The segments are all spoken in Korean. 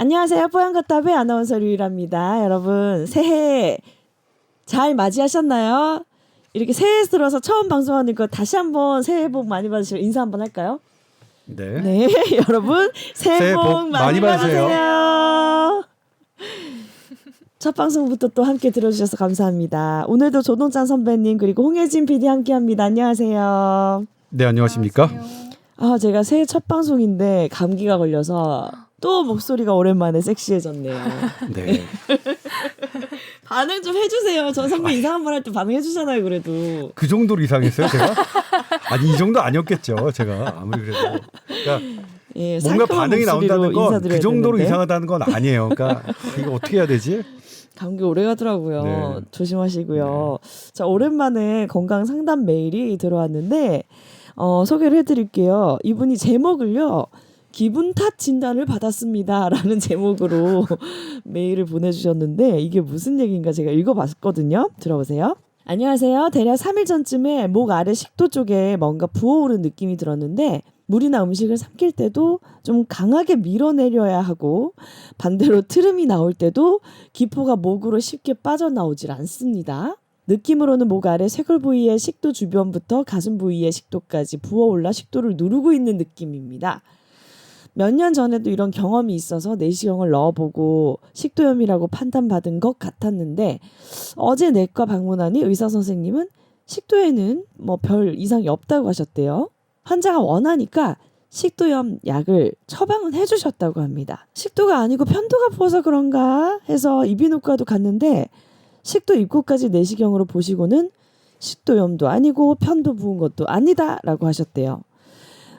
안녕하세요. 뽀얀거탑의 아나운서 류일합니다. 여러분 새해 잘 맞이하셨나요? 이렇게 새해 들어서 처음 방송하는 거 다시 한번 새해 복 많이 받으시고 인사 한번 할까요? 네. 네, 여러분 새해 복 많이 받으세요. 첫 방송부터 또 함께 들어주셔서 감사합니다. 오늘도 조동찬 선배님 그리고 홍혜진 PD 함께합니다. 안녕하세요. 네, 안녕하십니까? 아, 제가 새해 첫 방송인데 감기가 걸려서 또 목소리가 오랜만에 섹시해졌네요. 네. 반응 좀 해주세요. 전 선배 인사 한 번 할 때 반응해주잖아요. 그래도. 그 정도로 이상했어요, 제가? 아니, 이 정도 아니었겠죠, 제가. 아무리 그래도. 그러니까 예, 뭔가 반응이 나온다는 건 그 정도로 되는데. 이상하다는 건 아니에요. 그러니까 이거 어떻게 해야 되지? 감기 오래 가더라고요. 네. 조심하시고요. 자, 오랜만에 건강 상담 메일이 들어왔는데 소개를 해드릴게요. 이분이 제목을요. 기분 탓 진단을 받았습니다. 라는 제목으로 메일을 보내주셨는데 이게 무슨 얘기인가 제가 읽어봤거든요. 들어보세요. 안녕하세요. 대략 3일 전쯤에 목 아래 식도 쪽에 뭔가 부어오른 느낌이 들었는데 물이나 음식을 삼킬 때도 좀 강하게 밀어내려야 하고 반대로 트름이 나올 때도 기포가 목으로 쉽게 빠져나오질 않습니다. 느낌으로는 목 아래 쇄골 부위의 식도 주변부터 가슴 부위의 식도까지 부어올라 식도를 누르고 있는 느낌입니다. 몇 년 전에도 이런 경험이 있어서 내시경을 넣어보고 식도염이라고 판단받은 것 같았는데 어제 내과 방문하니 의사 선생님은 식도에는 뭐 별 이상이 없다고 하셨대요. 환자가 원하니까 식도염 약을 처방은 해주셨다고 합니다. 식도가 아니고 편도가 부어서 그런가 해서 이비인후과도 갔는데 식도 입구까지 내시경으로 보시고는 식도염도 아니고 편도 부은 것도 아니다라고 하셨대요.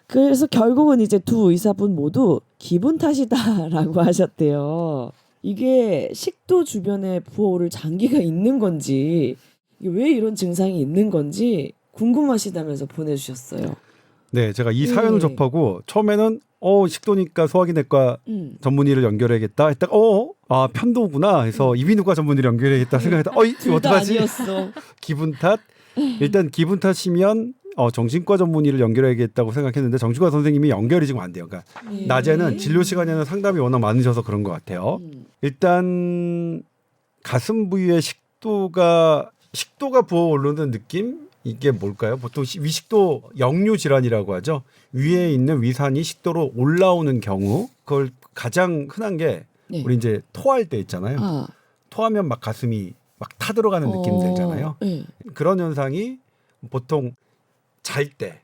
그래서 결국은 이제 두 의사분 모두 기분 탓이다라고 하셨대요. 이게 식도 주변에 부어오를 장기가 있는 건지 이게 왜 이런 증상이 있는 건지 궁금하시다면서 보내주셨어요. 네, 제가 이 사연을 접하고 처음에는 식도니까 소화기내과 전문의를 연결해야겠다 했다가 편도구나 해서 이비인후과 전문의를 연결해야겠다 생각했다. 이거 둘 다 어떡하지? 아니었어. 기분 탓? 일단 기분 탓이면 정신과 전문의를 연결해야겠다고 생각했는데 정신과 선생님이 연결이 지금 안 돼요. 그러니까 네. 낮에는 진료 시간에는 상담이 워낙 많으셔서 그런 것 같아요. 일단 가슴 부위에 식도가 부어오르는 느낌? 이게 뭘까요? 보통 위식도 역류 질환이라고 하죠. 위에 있는 위산이 식도로 올라오는 경우 그걸 가장 흔한 게 네. 우리 이제 토할 때 있잖아요. 토하면 막 가슴이 막 타들어가는 느낌 들잖아요. 네. 그런 현상이 보통 잘 때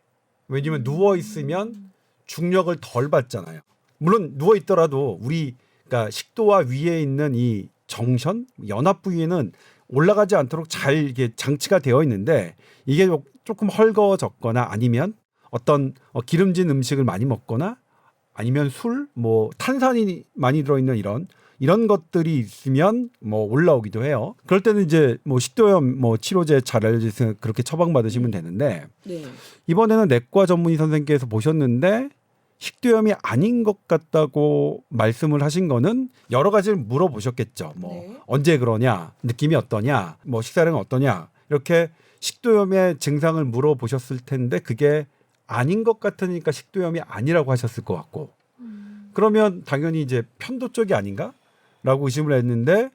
왜냐면 누워 있으면 중력을 덜 받잖아요. 물론 누워 있더라도 그러니까 식도와 위에 있는 이 정션 연합 부위에는 올라가지 않도록 잘 이게 장치가 되어 있는데 이게 조금 헐거워졌거나 아니면 어떤 기름진 음식을 많이 먹거나 아니면 술, 뭐 탄산이 많이 들어있는 이런 것들이 있으면 뭐 올라오기도 해요. 그럴 때는 이제 뭐 식도염 치료제 잘 알려주세요. 그렇게 처방받으시면 되는데 네. 이번에는 내과 전문의 선생님께서 보셨는데 식도염이 아닌 것 같다고 말씀을 하신 거는 여러 가지를 물어보셨겠죠. 네. 언제 그러냐, 느낌이 어떠냐, 식사량은 어떠냐 이렇게 식도염의 증상을 물어보셨을 텐데 그게 아닌 것 같으니까 식도염이 아니라고 하셨을 것 같고 그러면 당연히 이제 편도 쪽이 아닌가라고 의심을 했는데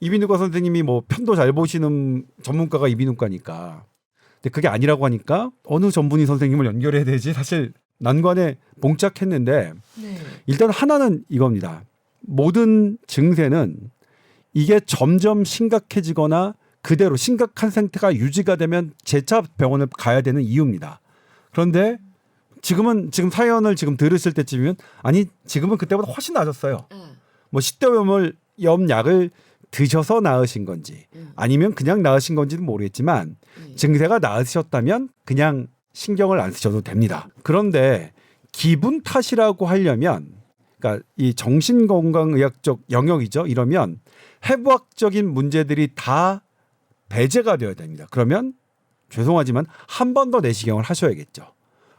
이비인후과 선생님이 편도 잘 보시는 전문가가 이비인후과니까 근데 그게 아니라고 하니까 어느 전문의 선생님을 연결해야 되지 사실 난관에 봉착했는데 일단 하나는 이겁니다. 모든 증세는 이게 점점 심각해지거나 그대로 심각한 상태가 유지가 되면 재차 병원을 가야 되는 이유입니다. 그런데 지금 사연을 지금 들으실 때쯤이면 아니 지금은 그때보다 훨씬 나아졌어요. 식도염 약을 드셔서 나으신 건지 아니면 그냥 나으신 건지는 모르겠지만 증세가 나으셨다면 그냥 신경을 안 쓰셔도 됩니다. 그런데 기분 탓이라고 하려면 그러니까 이 정신건강의학적 영역이죠. 이러면 해부학적인 문제들이 다 배제가 되어야 됩니다. 그러면 죄송하지만 한 번 더 내시경을 하셔야겠죠.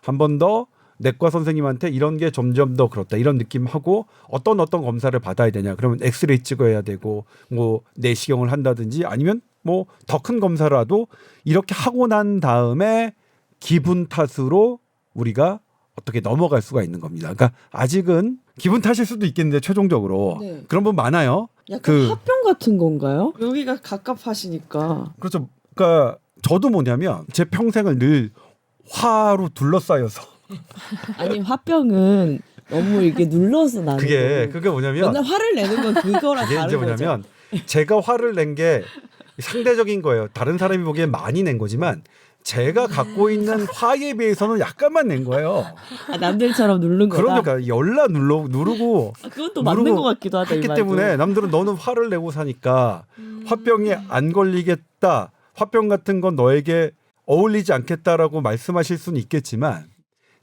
한 번 더 내과 선생님한테 이런 게 점점 더 그렇다 이런 느낌하고 어떤 검사를 받아야 되냐 그러면 엑스레이 찍어야 되고 내시경을 한다든지 아니면 더 큰 검사라도 이렇게 하고 난 다음에 기분 탓으로 우리가 어떻게 넘어갈 수가 있는 겁니다. 그러니까 아직은 기분 탓일 수도 있겠는데 최종적으로 네. 그런 분 많아요. 약간 화병 같은 건가요? 여기가 갑갑하시니까. 그렇죠. 그러니까 저도 뭐냐면 제 평생을 늘 화로 둘러싸여서 아니 화병은 너무 이렇게 눌러서 나는 그게 뭐냐면 맨날 화를 내는 건 그거랑 이게 이제 다른 거죠. 뭐냐면 제가 화를 낸 게 상대적인 거예요. 다른 사람이 보기엔 많이 낸 거지만 제가 갖고 있는 화에 비해서는 약간만 낸 거예요. 아, 남들처럼 누른 거다. 그러니까 열나 누르고 아, 그건 또 맞는 누르고 것 같기도 하다. 이 했기 말도. 때문에 남들은 너는 화를 내고 사니까 화병에 안 걸리겠다. 화병 같은 건 너에게 어울리지 않겠다라고 말씀하실 수는 있겠지만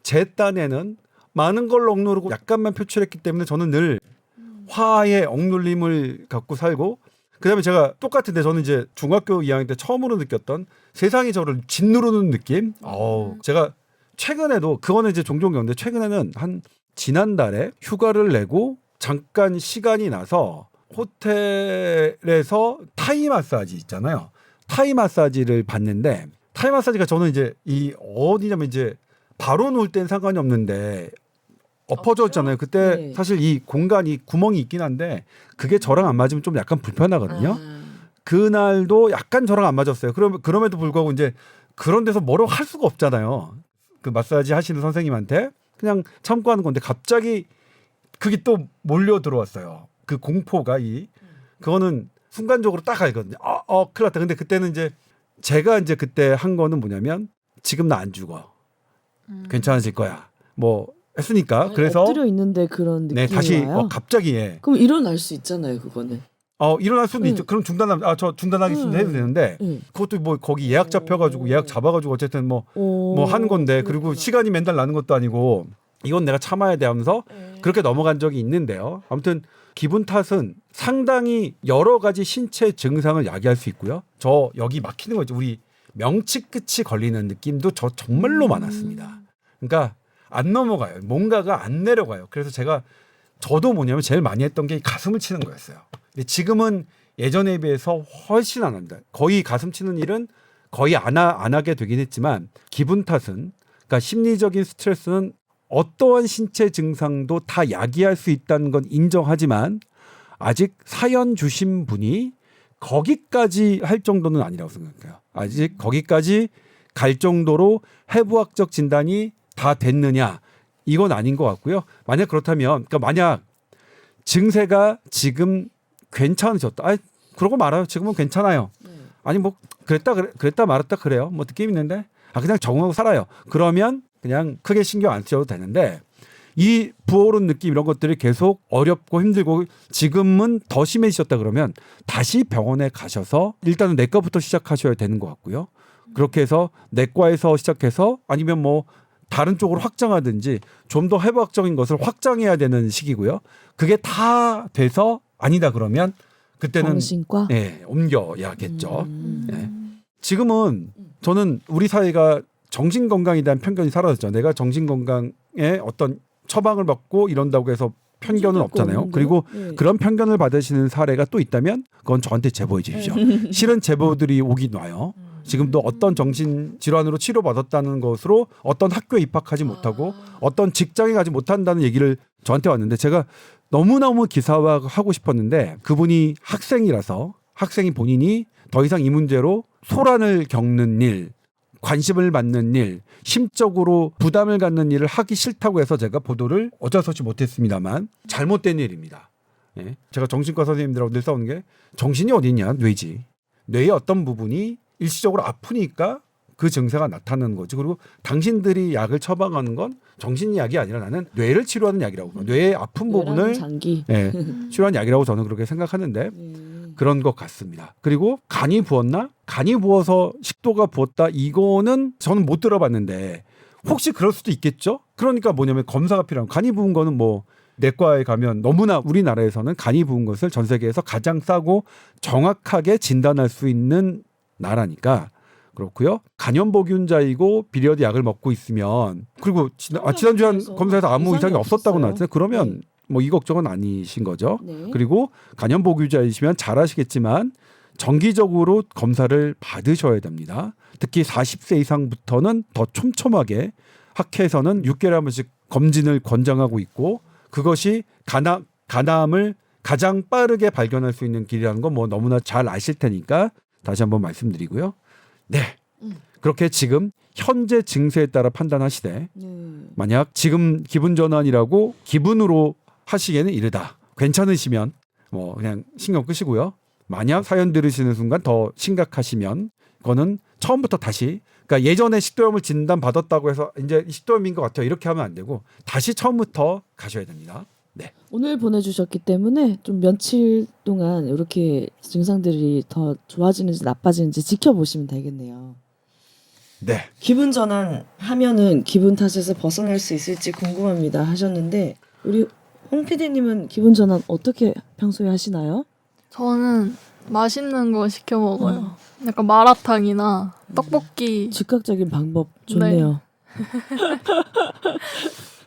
제 딴에는 많은 걸 억누르고 약간만 표출했기 때문에 저는 늘 화의 억눌림을 갖고 살고 그다음에 제가 똑같은데 저는 이제 중학교 2학년 때 처음으로 느꼈던 세상이 저를 짓누르는 느낌. 제가 최근에도 그거는 이제 종종 겪는데 최근에는 한 지난달에 휴가를 내고 잠깐 시간이 나서 호텔에서 타이 마사지 있잖아요. 타이 마사지를 받는데 타이 마사지가 저는 이제 이 어디냐면 이제 바로 누울 땐 상관이 없는데 엎어졌잖아요. 그때 네. 사실 이 공간이 구멍이 있긴 한데 그게 저랑 안 맞으면 좀 약간 불편하거든요. 그날도 약간 저랑 안 맞았어요. 그럼에도 불구하고 이제 그런 데서 뭐라고 할 수가 없잖아요. 그 마사지 하시는 선생님한테 그냥 참고 하는 건데 갑자기 그게 또 몰려 들어왔어요. 그 공포가 그거는 순간적으로 딱 알거든요. 큰일 났다. 근데 그때는 이제 제가 이제 그때 한 거는 뭐냐면 지금 나 안 죽어. 괜찮아질 거야. 뭐 했으니까 아니, 그래서 엎드려 있는데 그런 느낌이 네 다시 와요. 갑자기 그럼 일어날 수 있잖아요, 그거는. 일어날 수도 있죠. 그럼 저 중단하겠습니다 해도 되는데 그것도 뭐 거기 예약 잡혀가지고 예약 잡아가지고 어쨌든 뭐 하는 건데 그리고 그렇구나. 시간이 맨날 나는 것도 아니고 이건 내가 참아야 돼 하면서 그렇게 넘어간 적이 있는데요. 아무튼 기분 탓은 상당히 여러 가지 신체 증상을 야기할 수 있고요. 저 여기 막히는 거죠. 우리 명치 끝이 걸리는 느낌도 저 정말로 많았습니다. 그러니까 안 넘어가요. 뭔가가 안 내려가요. 그래서 저도 뭐냐면 제일 많이 했던 게 가슴을 치는 거였어요. 근데 지금은 예전에 비해서 훨씬 안 합니다. 거의 가슴 치는 일은 거의 안 하게 되긴 했지만 기분 탓은 그러니까 심리적인 스트레스는 어떠한 신체 증상도 다 야기할 수 있다는 건 인정하지만 아직 사연 주신 분이 거기까지 할 정도는 아니라고 생각해요. 아직 거기까지 갈 정도로 해부학적 진단이 다 됐느냐 이건 아닌 것 같고요. 만약 그렇다면 그러니까 만약 증세가 지금 괜찮으셨다. 그러고 말아요. 지금은 괜찮아요. 아니 뭐 그랬다 말았다 그래요. 뭐 느낌 있는데 그냥 적응하고 살아요. 그러면 그냥 크게 신경 안 쓰셔도 되는데 이 부어오른 느낌 이런 것들이 계속 어렵고 힘들고 지금은 더 심해지셨다 그러면 다시 병원에 가셔서 일단은 내과부터 시작하셔야 되는 것 같고요. 그렇게 해서 내과에서 시작해서 아니면 뭐 다른 쪽으로 확장하든지 좀 더 해부학적인 것을 확장해야 되는 시기고요. 그게 다 돼서 아니다 그러면 그때는 정신과 옮겨야겠죠. 네. 지금은 저는 우리 사회가 정신 건강에 대한 편견이 사라졌죠. 내가 정신 건강에 어떤 처방을 받고 이런다고 해서 편견은 없잖아요. 그리고 그런 편견을 받으시는 사례가 또 있다면 그건 저한테 제보해 주십시오. 실은 제보들이 오긴 와요. 지금도 어떤 정신질환으로 치료받았다는 것으로 어떤 학교에 입학하지 못하고 어떤 직장에 가지 못한다는 얘기를 저한테 왔는데 제가 너무너무 기사화하고 싶었는데 그분이 학생이라서 학생이 본인이 더 이상 이 문제로 소란을 겪는 일, 관심을 받는 일, 심적으로 부담을 갖는 일을 하기 싫다고 해서 제가 보도를 어쩔 수 없이 못했습니다만 잘못된 일입니다. 예. 제가 정신과 선생님들하고 늘 싸우는 게 정신이 어디 있냐? 뇌지. 뇌의 어떤 부분이 일시적으로 아프니까 그 증세가 나타나는 거지. 그리고 당신들이 약을 처방하는 건 정신 약이 아니라 나는 뇌를 치료하는 약이라고. 뇌의 아픈 부분을 장기. 치료하는 약이라고 저는 그렇게 생각하는데 그런 것 같습니다. 그리고 간이 부었나? 간이 부어서 식도가 부었다. 이거는 저는 못 들어봤는데 혹시 그럴 수도 있겠죠? 그러니까 뭐냐면 검사가 필요한 간이 부은 거는 뭐 내과에 가면 너무나 우리나라에서는 간이 부은 것을 전 세계에서 가장 싸고 정확하게 진단할 수 있는 나라니까 그렇고요. 간염보균자이고 비리어드 약을 먹고 있으면 그리고 지난주에 한 검사에서 아무 이상이 없었다고 나왔잖아요. 그러면 뭐 이 걱정은 아니신 거죠. 그리고 간염보균자이시면 잘 아시겠지만 정기적으로 검사를 받으셔야 됩니다. 특히 40세 이상부터는 더 촘촘하게 학회에서는 6개월에 한 번씩 검진을 권장하고 있고 그것이 간암을 가장 빠르게 발견할 수 있는 길이라는 건 뭐 너무나 잘 아실 테니까 다시 한번 말씀드리고요. 네. 그렇게 지금 현재 증세에 따라 판단하시되 만약 지금 기분 전환이라고 기분으로 하시기에는 이르다. 괜찮으시면 뭐 그냥 신경 끄시고요. 만약 사연 들으시는 순간 더 심각하시면 그거는 처음부터 다시 그러니까 예전에 식도염을 진단 받았다고 해서 이제 식도염인 것 같아요. 이렇게 하면 안 되고 다시 처음부터 가셔야 됩니다. 네. 오늘 보내주셨기 때문에 좀 며칠 동안 이렇게 증상들이 더 좋아지는지 나빠지는지 지켜보시면 되겠네요. 네. 기분 전환 하면은 기분 탓에서 벗어날 수 있을지 궁금합니다 하셨는데 우리 홍 PD님은 기분 전환 어떻게 평소에 하시나요? 저는 맛있는 거 시켜 먹어요. 약간 마라탕이나 떡볶이. 즉각적인 방법 좋네요.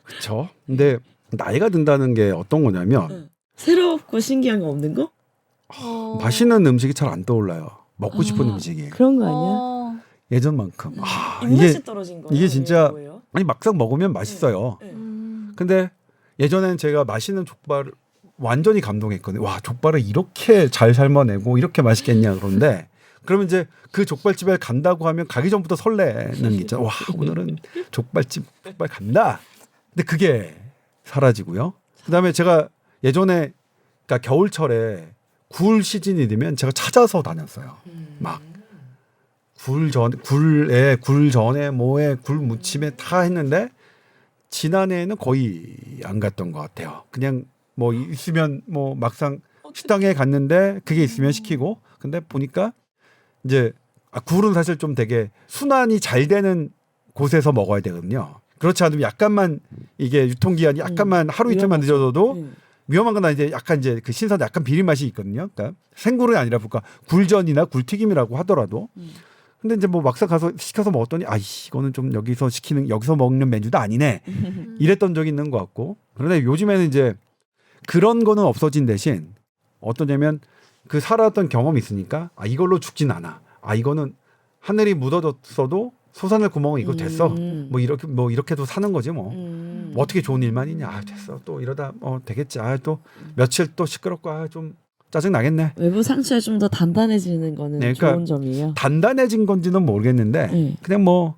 그렇죠. 근데 나이가 든다는 게 어떤 거냐면 새롭고 신기한 거 없는 거? 맛있는 음식이 잘 안 떠올라요. 먹고 싶은 아, 음식이 그런 거 아니야? 예전만큼. 입맛이 떨어진 거예요? 이게 진짜 뭐예요? 아니 막상 먹으면 맛있어요. 네. 근데 예전에는 제가 맛있는 족발을 완전히 감동했거든요. 와, 족발을 이렇게 잘 삶아내고 이렇게 맛있겠냐 그런데 그러면 이제 그 족발집에 간다고 하면 가기 전부터 설레는 게 있잖아요. 와, 오늘은 족발 간다. 근데 그게 사라지고요. 그다음에 제가 예전에 그러니까 겨울철에 굴 시즌이 되면 제가 찾아서 다녔어요. 막 굴 전에 뭐에 굴 무침에 다 했는데 지난해에는 거의 안 갔던 것 같아요. 그냥 뭐 있으면 뭐 막상 식당에 갔는데 그게 있으면 시키고 근데 보니까 이제 굴은 사실 좀 되게 순환이 잘 되는 곳에서 먹어야 되거든요. 그렇지 않으면 약간만 이게 유통기한이 약간만 하루 이틀만 늦어져도 위험한 건 아닌데 약간 이제 그 신선한 약간 비린 맛이 있거든요. 그러니까 생굴은 아니라 그러니까 굴전이나 굴튀김이라고 하더라도 근데 이제 뭐 막상 가서 시켜서 먹었더니 이거는 좀 여기서 먹는 메뉴도 아니네. 이랬던 적이 있는 것 같고. 그런데 요즘에는 이제 그런 거는 없어진 대신 어떠냐면 그 살아왔던 경험이 있으니까 이걸로 죽진 않아. 이거는 하늘이 묻어졌어도 솟아날 구멍은 이거 됐어. 뭐 이렇게도 사는 거지 뭐. 뭐 어떻게 좋은 일만 있냐. 됐어. 또 이러다 되겠지. 또 며칠 또 시끄럽고 좀 짜증 나겠네. 외부 상처에 좀 더 단단해지는 거는 네, 그러니까 좋은 점이에요. 단단해진 건지는 모르겠는데 그냥 뭐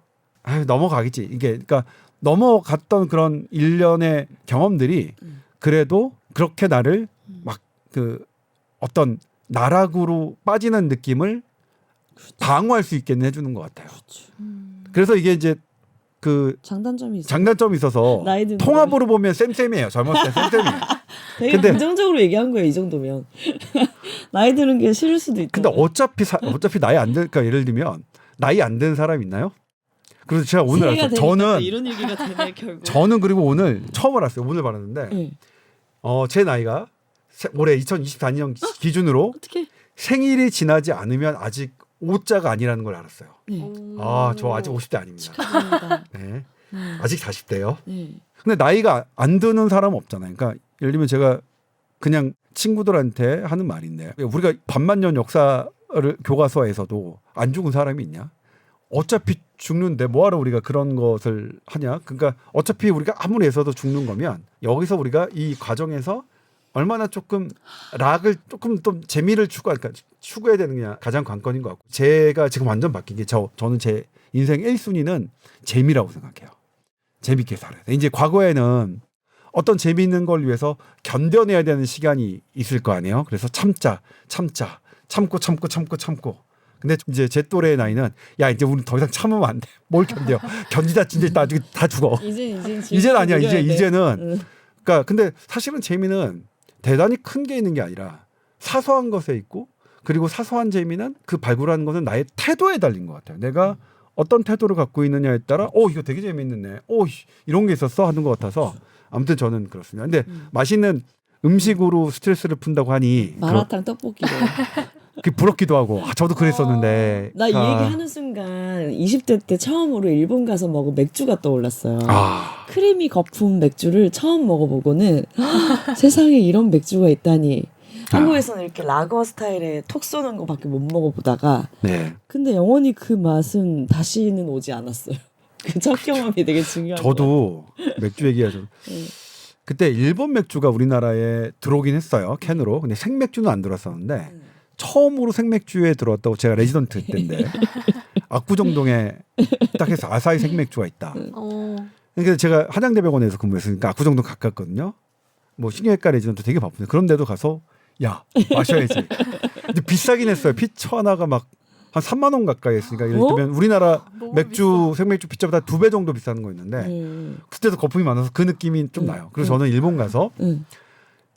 넘어가겠지. 이게 그러니까 넘어갔던 그런 일련의 경험들이 그래도 그렇게 나를 막 그 어떤 나락으로 빠지는 느낌을 방어할 수 있게 해주는 것 같아요. 그래서 이게 이제 그 장단점이 있어서 나이 든 통합으로 보면 쌤쌤이에요. 젊었을 때 쌤쌤이에요. 되게 근데 긍정적으로 얘기한 거예요. 이 정도면 나이 드는 게 싫을 수도 있다. 근데 어차피 나이 안 드니까 예를 들면 나이 안 든 사람 있나요? 그래서 제가 오늘 알았어요. 저는 이런 얘기가 되네 결국. 저는 그리고 오늘 처음 알았어요. 오늘 알았는데 제 나이가 올해 2024년 기준으로 어떻게? 생일이 지나지 않으면 아직 5자가 아니라는 걸 알았어요. 네. 저 아직 50대 아닙니다. 축하드립니다. 네. 아직 40대요. 네. 근데 나이가 안 드는 사람 없잖아요. 그러니까 예를 들면 제가 그냥 친구들한테 하는 말인데 우리가 반만년 역사를 교과서에서도 안 죽은 사람이 있냐? 어차피 죽는데 뭐하러 우리가 그런 것을 하냐? 그러니까 어차피 우리가 아무리 해서도 죽는 거면 여기서 우리가 이 과정에서 얼마나 조금 락을 조금 좀 재미를 추구해야 되는 게 가장 관건인 것 같고 제가 지금 완전 바뀐 게 저는 제 인생 1순위는 재미라고 생각해요. 재밌게 살아야 돼. 이제 과거에는 어떤 재미있는 걸 위해서 견뎌내야 되는 시간이 있을 거 아니에요. 그래서 참고. 근데 이제 제 또래의 나이는 이제 우리 더 이상 참으면 안 돼. 뭘 견뎌? 견디다 진짜 나중에 다 죽어. 이제는 아니야. 이제는 그러니까 근데 사실은 재미는 대단히 큰 게 있는 게 아니라 사소한 것에 있고 그리고 사소한 재미는 그 발굴하는 것은 나의 태도에 달린 것 같아요. 내가 어떤 태도를 갖고 있느냐에 따라 이거 되게 재미있네. 이런 게 있었어 하는 것 같아서 아무튼 저는 그렇습니다. 근데 맛있는 음식으로 스트레스를 푼다고 하니 마라탕 떡볶이로. 그 부럽기도 하고 저도 그랬었는데 나 이 얘기 하는 순간 20대 때 처음으로 일본 가서 먹은 맥주가 떠올랐어요. 크리미 거품 맥주를 처음 먹어보고는 세상에 이런 맥주가 있다니. 한국에서는 이렇게 라거 스타일의 톡 쏘는 거밖에 못 먹어보다가 근데 영원히 그 맛은 다시는 오지 않았어요. 그 첫 경험이 되게 중요한 저도 맥주 얘기하죠. 네. 그때 일본 맥주가 우리나라에 들어오긴 했어요. 캔으로. 근데 생맥주는 안 들어왔었는데 처음으로 생맥주에 들어왔다고 제가 레지던트 때인데 압구정동에 딱 해서 아사히 생맥주가 있다. 어. 그러니까 제가 한양대병원에서 근무했으니까 압구정동 가깝거든요. 뭐 신경외과 레지던트 되게 바쁜데 그런데도 가서 야 마셔야지. 근데 비싸긴 했어요. 피처 하나가 막 한 3만 원 가까이 했으니까 예를 들면 우리나라 너무 맥주 생맥주 피처보다 2배 정도 비싼 거였는데 그때도 거품이 많아서 그 느낌이 좀 나요. 그래서 저는 일본 가서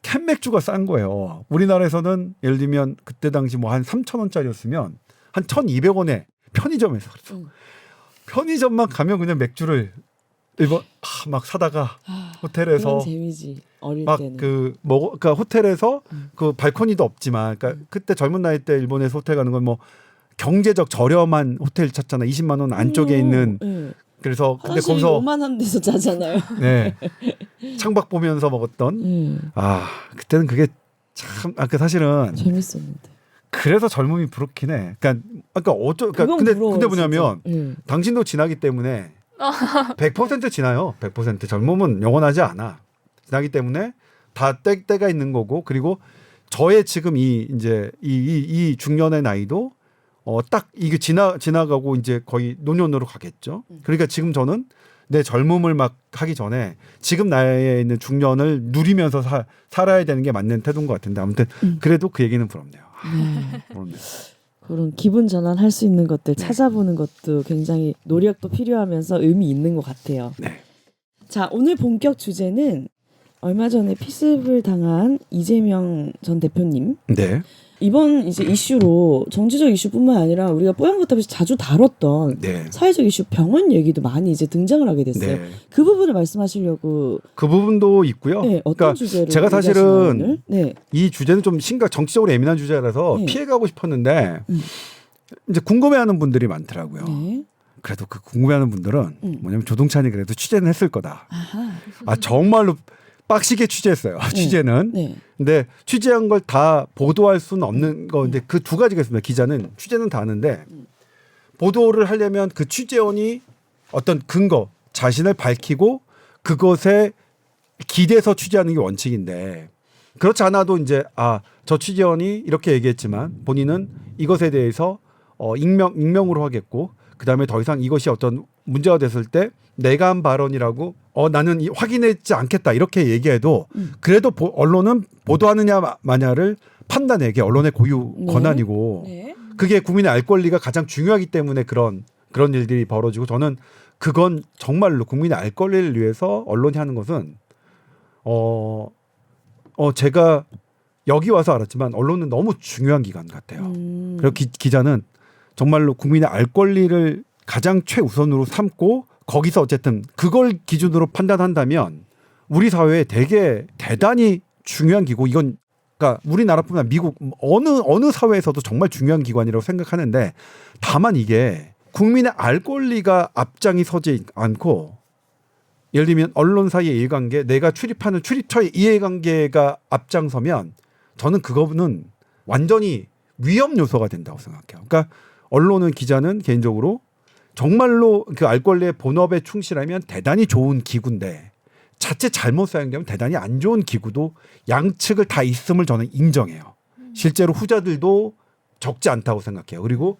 캔 맥주가 싼 거예요. 우리나라에서는 예를 들면 그때 당시 뭐 한 3,000원짜리였으면 한 1,200원에 편의점에서 그래서 편의점만 가면 그냥 맥주를 일본 막 사다가 호텔에서 그런 재미지 어릴 막 때는. 그러니까 호텔에서 그 발코니도 없지만 그러니까 그때 젊은 나이 때 일본에서 호텔 가는 건 뭐 경제적 저렴한 호텔 찾잖아. 20만 원 안쪽에 있는 네. 그래서 근데 화장실이 거기서 요만한 데서 자잖아요. 네 창밖 보면서 먹었던 그때는 그게 참 그 사실은 재밌었는데. 그래서 젊음이 부럽긴 해. 그러니까 그러니까 그건 근데 부러워요, 뭐냐면 진짜. 당신도 지나기 때문에 100% 지나요. 100% 젊음은 영원하지 않아. 지나기 때문에 다 때가 있는 거고 그리고 저의 지금 이 중년의 나이도 딱 이게 지나가고 이제 거의 노년으로 가겠죠. 그러니까 지금 저는 내 젊음을 막 하기 전에 지금 나이에 있는 중년을 누리면서 살아야 되는 게 맞는 태도인 것 같은데 아무튼 그래도 그 얘기는 부럽네요. 부럽네요. 그런 기분 전환할 수 있는 것들 네. 찾아보는 것도 굉장히 노력도 필요하면서 의미 있는 것 같아요. 네. 자, 오늘 본격 주제는 얼마 전에 피습을 당한 이재명 전 대표님. 네. 이번 이제 이슈로 정치적 이슈뿐만 아니라 우리가 뽀얀거탑에서 자주 다뤘던 네. 사회적 이슈 병원 얘기도 많이 이제 등장을 하게 됐어요. 네. 그 부분을 말씀하시려고 그 부분도 있고요. 네, 어떤 그러니까 주제로 제가 사실은 얘기하시나요, 오늘? 네. 이 주제는 좀 정치적으로 예민한 주제라서 네. 피해가고 싶었는데 이제 궁금해하는 분들이 많더라고요. 네. 그래도 그 궁금해하는 분들은 뭐냐면 조동찬이 그래도 취재는 했을 거다. 아하. 정말로 빡시게 취재했어요. 취재는. 네. 근데 취재한 걸 다 보도할 수는 없는 건데 그 두 가지가 있습니다. 기자는 취재는 다 하는데 보도를 하려면 그 취재원이 어떤 근거 자신을 밝히고 그것에 기대서 취재하는 게 원칙인데 그렇지 않아도 이제 저 취재원이 이렇게 얘기했지만 본인은 이것에 대해서 익명으로 하겠고 그다음에 더 이상 이것이 어떤 문제가 됐을 때 내가 한 발언이라고 나는 확인했지 않겠다 이렇게 얘기해도 그래도 언론은 보도하느냐 마냐를 판단해. 게 언론의 고유 권한이고 네. 그게 국민의 알 권리가 가장 중요하기 때문에 그런 일들이 벌어지고 저는 그건 정말로 국민의 알 권리를 위해서 언론이 하는 것은 제가 여기 와서 알았지만 언론은 너무 중요한 기관 같아요. 그리고 기자는 정말로 국민의 알 권리를 가장 최우선으로 삼고 거기서 어쨌든 그걸 기준으로 판단한다면 우리 사회에 되게 대단히 중요한 기구 이건 그러니까 우리나라뿐만 아니라 미국 어느 사회에서도 정말 중요한 기관이라고 생각하는데 다만 이게 국민의 알 권리가 앞장이 서지 않고 예를 들면 언론사의 이해관계 내가 출입하는 출입처의 이해관계가 앞장서면 저는 그거는 완전히 위험 요소가 된다고 생각해요. 그러니까 언론은 기자는 개인적으로 정말로 그 알 권리의 본업에 충실하면 대단히 좋은 기구인데 자칫 잘못 사용되면 대단히 안 좋은 기구도 양측을 다 있음을 저는 인정해요. 실제로 후자들도 적지 않다고 생각해요. 그리고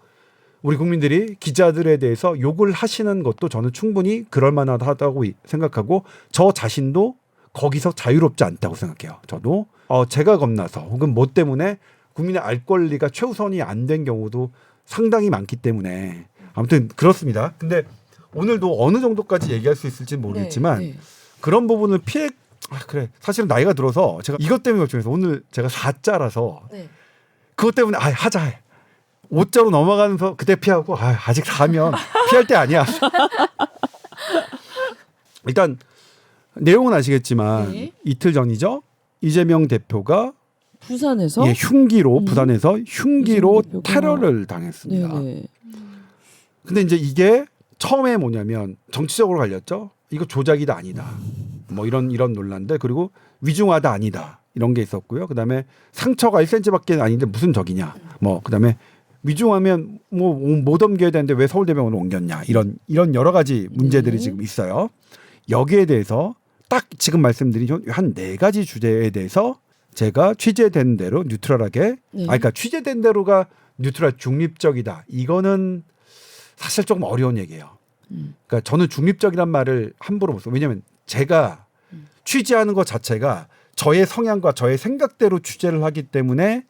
우리 국민들이 기자들에 대해서 욕을 하시는 것도 저는 충분히 그럴 만하다고 생각하고 저 자신도 거기서 자유롭지 않다고 생각해요. 저도 제가 겁나서 혹은 뭐 때문에 국민의 알 권리가 최우선이 안 된 경우도 상당히 많기 때문에 아무튼 그렇습니다. 근데 오늘도 어느 정도까지 얘기할 수 있을지 모르겠지만 네. 그런 부분을 그래 사실은 나이가 들어서 제가 이것 때문에 걱정해서 오늘 제가 4자라서 네. 그것 때문에 하자 5자로 넘어가면서 그때 피하고 아직 4면 피할 때 아니야. 일단 내용은 아시겠지만 네. 이틀 전이죠. 이재명 대표가 부산에서 흉기로 부산에서 흉기로 이재명 대표가- 테러를 당했습니다. 네네. 근데 이제 이게 처음에 뭐냐면 정치적으로 갈렸죠. 이거 조작이다 아니다. 뭐 이런 논란들 그리고 위중하다 아니다. 이런 게 있었고요. 그다음에 상처가 1cm밖에 아닌데 무슨 적이냐. 뭐 그다음에 위중하면 뭐 못 옮겨야 되는데 왜 서울대병원을 옮겼냐 이런 여러 가지 문제들이 지금 있어요. 여기에 대해서 딱 지금 말씀드린 한 4가지 주제에 대해서 제가 취재된 대로 뉴트럴하게 그러니까 취재된 대로가 뉴트럴 중립적이다. 이거는 사실 조금 어려운 얘기예요. 그러니까 저는 중립적이란 말을 함부로 못 써요. 왜냐하면 제가 취재하는 것 자체가 저의 성향과 저의 생각대로 취재를 하기 때문에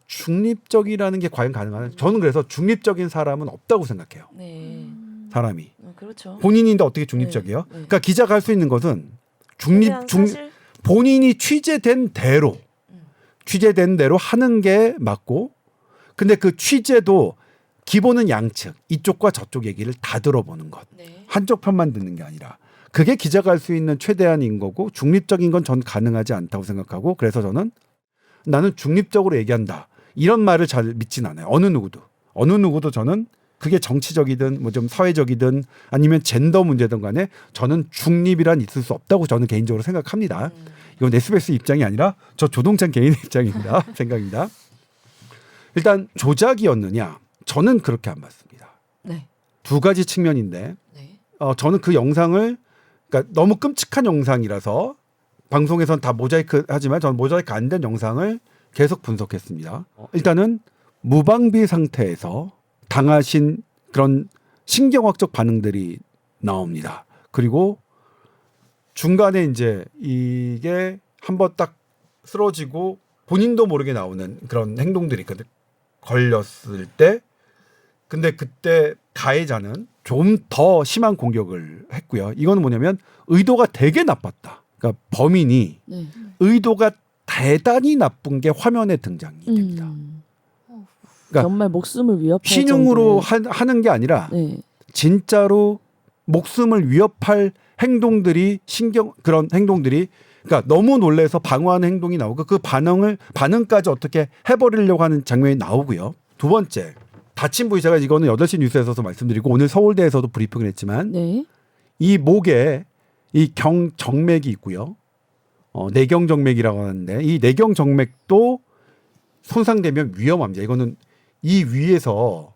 중립적이라는 게 과연 가능하나? 저는 그래서 중립적인 사람은 없다고 생각해요. 네. 사람이. 그렇죠. 본인인데 어떻게 중립적이에요? 네. 그러니까 기자가 할 수 있는 것은 사실 본인이 취재된 대로 하는 게 맞고 근데 그 취재도 기본은 양측 이쪽과 저쪽 얘기를 다 들어보는 것. 네. 한쪽 편만 듣는 게 아니라 그게 기자가 할 수 있는 최대한인 거고 중립적인 건 전 가능하지 않다고 생각하고 그래서 저는 나는 중립적으로 얘기한다. 이런 말을 잘 믿진 않아요. 어느 누구도 저는 그게 정치적이든 뭐 좀 사회적이든 아니면 젠더 문제든 간에 저는 중립이란 있을 수 없다고 저는 개인적으로 생각합니다. 이건 SBS 입장이 아니라 저 조동찬 개인의 입장입니다. 생각입니다. 일단 조작이었느냐? 저는 그렇게 안 봤습니다. 네. 2가지 측면인데 네. 저는 그 영상을 그러니까 너무 끔찍한 영상이라서 방송에선 다 모자이크 하지만 저는 모자이크 안 된 영상을 계속 분석했습니다. 일단은 무방비 상태에서 당하신 그런 신경학적 반응들이 나옵니다. 그리고 중간에 이제 이게 한번 딱 쓰러지고 본인도 모르게 나오는 그런 행동들이 있거든. 걸렸을 때 근데 그때 가해자는 좀 더 심한 공격을 했고요. 이거는 뭐냐면 의도가 되게 나빴다. 그러니까 범인이 네. 의도가 대단히 나쁜 게 화면에 등장이 됩니다. 그러니까 정말 목숨을 위협할 신용으로 정도의- 하는 게 아니라 네. 진짜로 목숨을 위협할 행동들이 그런 행동들이 그러니까 너무 놀래서 방어하는 행동이 나오고 그 반응까지 어떻게 해버리려고 하는 장면이 나오고요. 2번째 다친 부위 제가 이거는 8시 뉴스에서도 말씀드리고 오늘 서울대에서도 브리핑을 했지만 네. 이 목에 이 정맥이 있고요. 내경정맥이라고 하는데 이 내경정맥도 손상되면 위험합니다. 이거는 이 위에서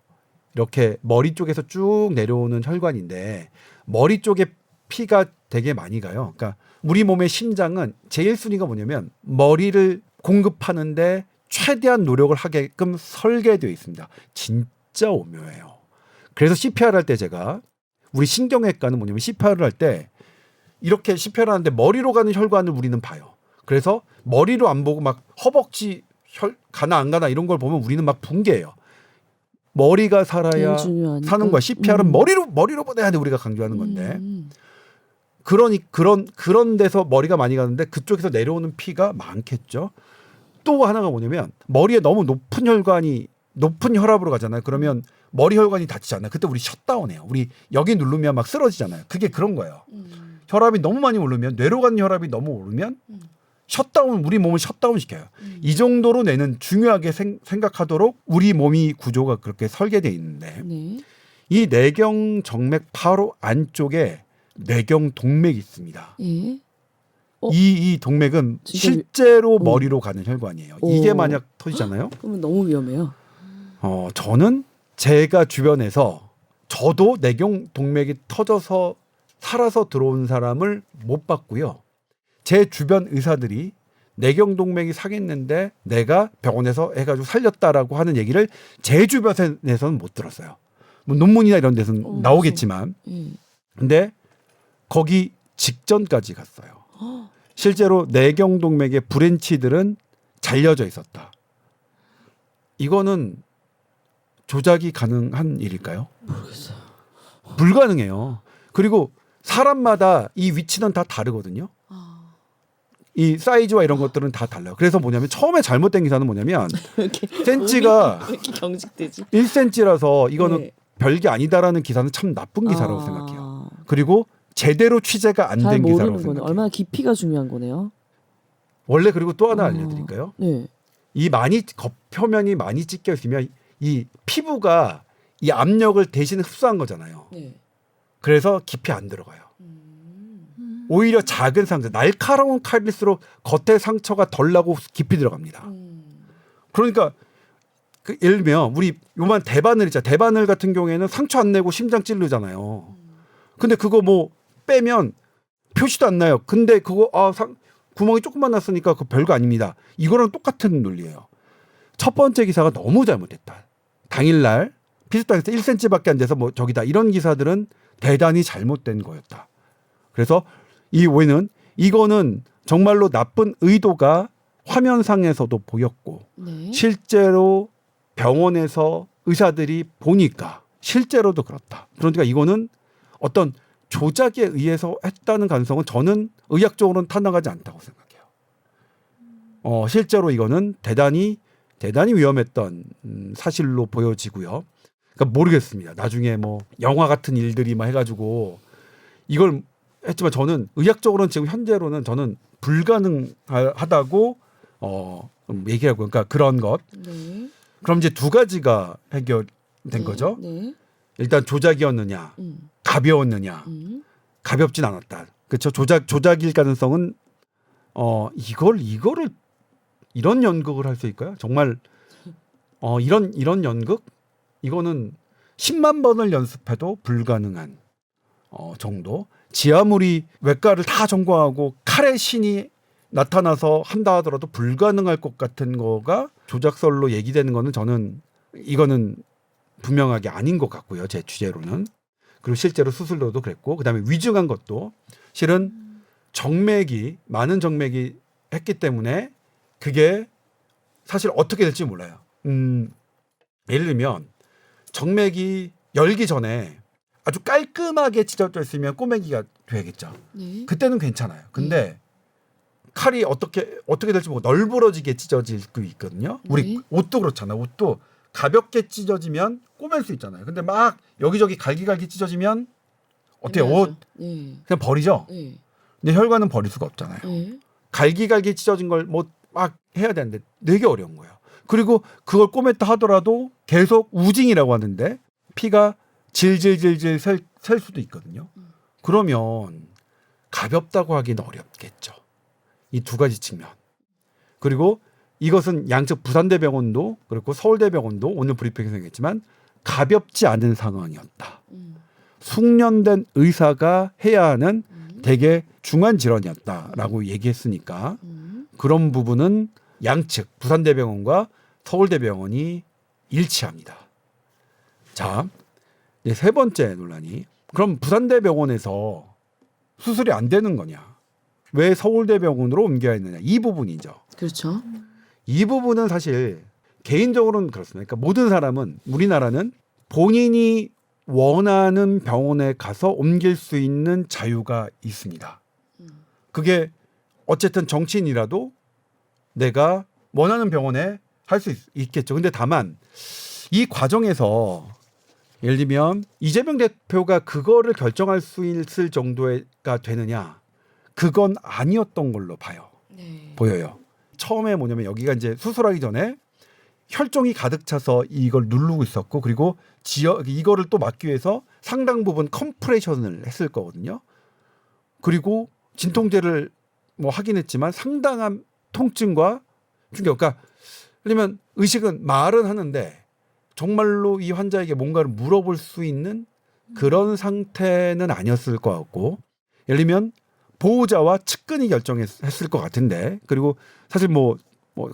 이렇게 머리 쪽에서 쭉 내려오는 혈관인데 머리 쪽에 피가 되게 많이 가요. 그러니까 우리 몸의 심장은 제일 순위가 뭐냐면 머리를 공급하는데 최대한 노력을 하게끔 설계되어 있습니다. 진짜 오묘해요. 그래서 CPR 할 때 제가 우리 신경외과는 뭐냐면 CPR을 할 때 이렇게 CPR 하는데 머리로 가는 혈관을 우리는 봐요. 그래서 머리로 안 보고 막 허벅지 가나 안 가나 이런 걸 보면 우리는 막 붕괴해요. 머리가 살아야 제일 중요하니까. 사는 거야. CPR은 머리로 보내야 돼 우리가 강조하는 건데. 그런 데서 머리가 많이 가는데 그쪽에서 내려오는 피가 많겠죠. 또 하나가 뭐냐면 머리에 너무 높은 혈압으로 가잖아요. 그러면 머리 혈관이 다치잖아요. 그때 우리 셧다운해요. 우리 여기 누르면 막 쓰러지잖아요. 그게 그런 거예요. 혈압이 너무 많이 오르면 뇌로 가는 혈압이 너무 오르면 우리 몸을 셧다운 시켜요. 이 정도로 뇌는 중요하게 생각하도록 우리 몸이 구조가 그렇게 설계되어 있는데 네. 이 내경 정맥 바로 안쪽에 내경 동맥이 있습니다. 예. 이 동맥은 진짜 실제로 머리로 가는 혈관이에요. 이게 오. 만약 터지잖아요. 그러면 너무 위험해요. 저는 제가 주변에서 저도 내경 동맥이 터져서 살아서 들어온 사람을 못 봤고요. 제 주변 의사들이 내경 동맥이 상했는데 내가 병원에서 해가지고 살렸다라고 하는 얘기를 제 주변에서는 못 들었어요. 뭐 논문이나 이런 데서는 나오겠지만, 예. 근데 거기 직전까지 갔어요. 실제로 내경 동맥의 브랜치들은 잘려져 있었다. 이거는 조작이 가능한 일일까요? 모르겠어요. 불가능해요. 그리고 사람마다 이 위치는 다 다르거든요. 이 사이즈와 이런 것들은 다 달라요. 그래서 뭐냐면 처음에 잘못된 기사는 뭐냐면 이렇게 센치가 왜 이렇게 경직되지? 1cm라서 이거는 네. 별게 아니다라는 기사는 참 나쁜 기사라고 아. 생각해요. 그리고 제대로 취재가 안 잘 된 기사라고 모르는 거네. 생각해요. 얼마나 깊이가 중요한 거네요. 원래 그리고 또 하나 알려드릴까요? 네. 이 겉표면이 많이 찢겨 있으면 이 피부가 이 압력을 대신 흡수한 거잖아요. 네. 그래서 깊이 안 들어가요. 오히려 작은 상처, 날카로운 칼일수록 겉에 상처가 덜 나고 깊이 들어갑니다. 그러니까 그 예를 들면 우리 요만 대바늘 있잖아. 대바늘 같은 경우에는 상처 안 내고 심장 찌르잖아요. 근데 그거 뭐 빼면 표시도 안 나요. 근데 그거 구멍이 조금만 났으니까 그 별거 아닙니다. 이거랑 똑같은 논리예요. 첫 번째 기사가 너무 잘못됐다. 당일날 피습당에서 1cm밖에 안 돼서 뭐 저기다 이런 기사들은 대단히 잘못된 거였다. 그래서 이 오해는 이거는 정말로 나쁜 의도가 화면상에서도 보였고 네. 실제로 병원에서 의사들이 보니까 실제로도 그렇다. 그러니까 이거는 어떤 조작에 의해서 했다는 가능성은 저는 의학적으로는 타당하지 않다고 생각해요. 실제로 이거는 대단히 위험했던 사실로 보여지고요. 그러니까 모르겠습니다. 나중에 뭐 영화 같은 일들이 막 해가지고 이걸 했지만 저는 의학적으로는 지금 현재로는 저는 불가능하다고 얘기하고 그러니까 그런 것. 네. 그럼 이제 두 가지가 해결된 거죠. 네. 일단 조작이었느냐, 가벼웠느냐, 가볍진 않았다. 그렇죠. 조작일 가능성은 이거를 이런 연극을 할 수 있을까요? 정말 이런 연극 이거는 10만 번을 연습해도 불가능한 정도. 지하물이 외과를 다 전공하고 칼의 신이 나타나서 한다 하더라도 불가능할 것 같은 거가 조작설로 얘기되는 거는 저는 이거는 분명하게 아닌 것 같고요. 제 취재로는. 그리고 실제로 수술로도 그랬고 그다음에 위증한 것도 실은 많은 정맥이 했기 때문에 그게 사실 어떻게 될지 몰라요. 예를 들면 정맥이 열기 전에 아주 깔끔하게 찢어져 있으면 꼬매기가 되겠죠. 네. 그때는 괜찮아요. 근데 칼이 어떻게 될지 모르고 널브러지게 찢어질 수 있거든요. 우리 네. 옷도 그렇잖아요. 옷도 가볍게 찢어지면 꼬맬 수 있잖아요. 근데 막 여기저기 갈기갈기 찢어지면 어때요? 옷 네. 그냥 버리죠. 네. 근데 혈관은 버릴 수가 없잖아요. 네. 갈기갈기 찢어진 걸 뭐 막 해야 되는데 되게 어려운 거예요. 그리고 그걸 꼬맸다 하더라도 계속 우징이라고 하는데 피가 질질질질 셀 수도 있거든요. 그러면 가볍다고 하기는 어렵겠죠. 이 두 가지 측면. 그리고 이것은 양측 부산대병원도 그렇고 서울대병원도 오늘 브리핑에서 얘기했지만 가볍지 않은 상황이었다. 숙련된 의사가 해야 하는 되게 중한 질환이었다라고 얘기했으니까 그런 부분은 양측 부산대병원과 서울대병원이 일치합니다. 자, 이제 세 번째 논란이 그럼 부산대병원에서 수술이 안 되는 거냐? 왜 서울대병원으로 옮겨야 했느냐? 이 부분이죠. 그렇죠. 이 부분은 사실 개인적으로는 그렇습니다. 그러니까 모든 사람은 우리나라는 본인이 원하는 병원에 가서 옮길 수 있는 자유가 있습니다. 그게 어쨌든 정치인이라도 내가 원하는 병원에 할 수 있겠죠. 근데 다만 이 과정에서 예를 들면 이재명 대표가 그거를 결정할 수 있을 정도가 되느냐? 그건 아니었던 걸로 보여요. 처음에 뭐냐면 여기가 이제 수술하기 전에 혈종이 가득 차서 이걸 누르고 있었고 그리고 이거를 또 막기 위해서 상당 부분 컴프레션을 했을 거거든요. 그리고 진통제를 뭐 하긴 했지만 상당한 통증과 충격. 그러니까 그러면 의식은 말은 하는데 정말로 이 환자에게 뭔가를 물어볼 수 있는 그런 상태는 아니었을 것 같고 예를 들면 보호자와 측근이 결정했을 것 같은데 그리고 사실 뭐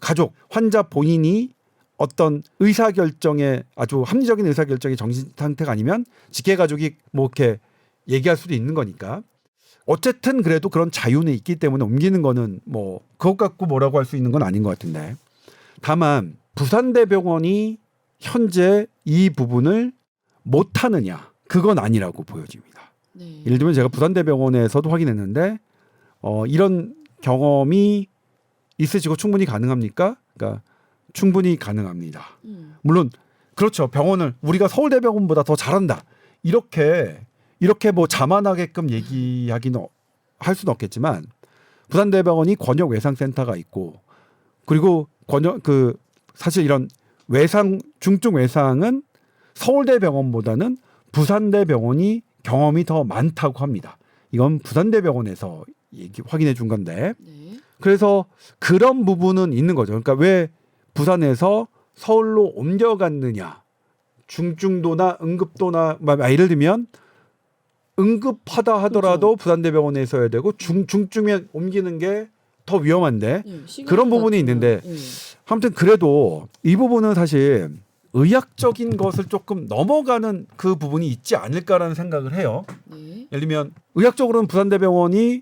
가족 환자 본인이 어떤 의사결정에 아주 합리적인 의사결정의 정신 상태가 아니면 직계가족이 뭐 이렇게 얘기할 수도 있는 거니까 어쨌든 그래도 그런 자유는 있기 때문에 옮기는 거는 뭐 그것 갖고 뭐라고 할 수 있는 건 아닌 것 같은데 다만 부산대병원이 현재 이 부분을 못하느냐 그건 아니라고 보여집니다. 네. 예를 들면 제가 부산대병원에서도 확인했는데 이런 경험이 있으시고 충분히 가능합니까? 그러니까 충분히 가능합니다. 물론 그렇죠. 병원을 우리가 서울대병원보다 더 잘한다. 이렇게 뭐 자만하게끔 얘기하기는 할 수는 없겠지만 부산대병원이 권역 외상센터가 있고 그리고 사실 이런 중증 외상은 서울대병원보다는 부산대병원이 경험이 더 많다고 합니다. 이건 부산대병원에서 확인해 준 건데 네. 그래서 그런 부분은 있는 거죠. 그러니까 왜 부산에서 서울로 옮겨갔느냐, 중증도나 응급도나 예를 들면 응급하다 하더라도 부산대병원에 있어야 되고 중증에 옮기는 게 더 위험한데 그런 부분이 있는데 아무튼 그래도 이 부분은 사실 의학적인 것을 조금 넘어가는 그 부분이 있지 않을까라는 생각을 해요. 네. 예를 들면 의학적으로는 부산대병원이